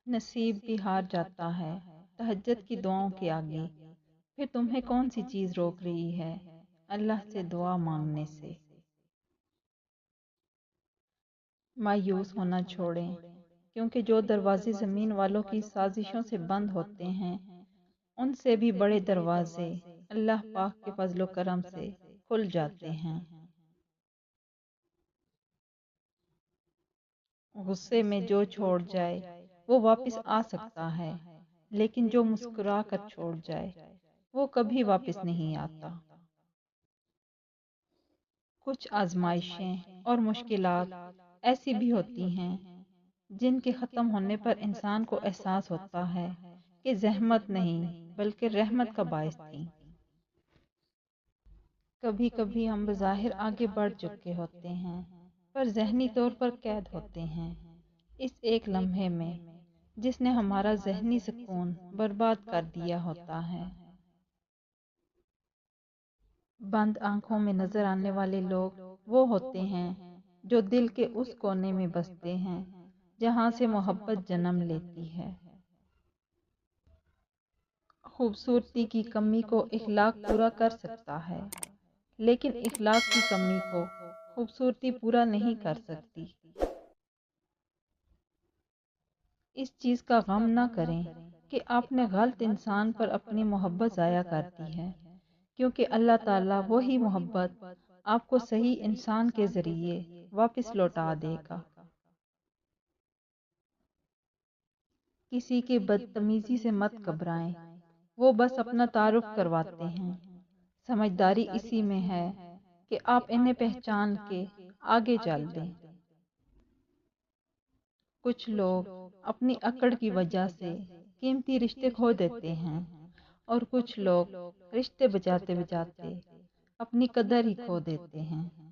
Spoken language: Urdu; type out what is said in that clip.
نصیب بھی ہار جاتا ہے تہجد کی دعاؤں کے آگے، پھر تمہیں کون سی چیز روک رہی ہے اللہ سے دعا مانگنے سے؟ مایوس ہونا چھوڑیں، کیونکہ جو دروازے زمین والوں کی سازشوں سے بند ہوتے ہیں ان سے بھی بڑے دروازے اللہ پاک کے فضل و کرم سے کھل جاتے ہیں۔ غصے میں جو چھوڑ جائے وہ واپس آ سکتا ہے، لیکن جو مسکرا کر چھوڑ جائے وہ کبھی واپس نہیں آتا۔ کچھ آزمائشیں اور مشکلات ایسی بھی ہوتی ہیں جن کے ختم ہونے پر انسان کو احساس ہوتا ہے کہ زحمت نہیں بلکہ رحمت کا باعث تھی۔ کبھی کبھی ہم بظاہر آگے بڑھ چکے ہوتے ہیں پر ذہنی طور پر قید ہوتے ہیں اس ایک لمحے میں جس نے ہمارا ذہنی سکون برباد کر دیا ہوتا ہے۔ بند آنکھوں میں نظر آنے والے لوگ وہ ہوتے ہیں جو دل کے اس کونے میں بستے ہیں جہاں سے محبت جنم لیتی ہے۔ خوبصورتی کی کمی کو اخلاق پورا کر سکتا ہے، لیکن اخلاق کی کمی کو خوبصورتی پورا نہیں کر سکتی۔ اس چیز کا غم نہ کریں کہ آپ نے غلط انسان پر اپنی محبت ضائع کر دی ہے، کیونکہ اللہ تعالیٰ وہی محبت آپ کو صحیح انسان کے ذریعے واپس لوٹا دے گا۔ کسی کے بدتمیزی سے مت گھبرائیں، وہ بس اپنا تعارف کرواتے ہیں۔ سمجھداری اسی میں ہے کہ آپ انہیں پہچان کے آگے چل دیں۔ کچھ لوگ اپنی اکڑ کی وجہ سے قیمتی رشتے کھو دیتے ہیں اور کچھ لوگ رشتے بچاتے بچاتے اپنی قدر ہی کھو دیتے ہیں۔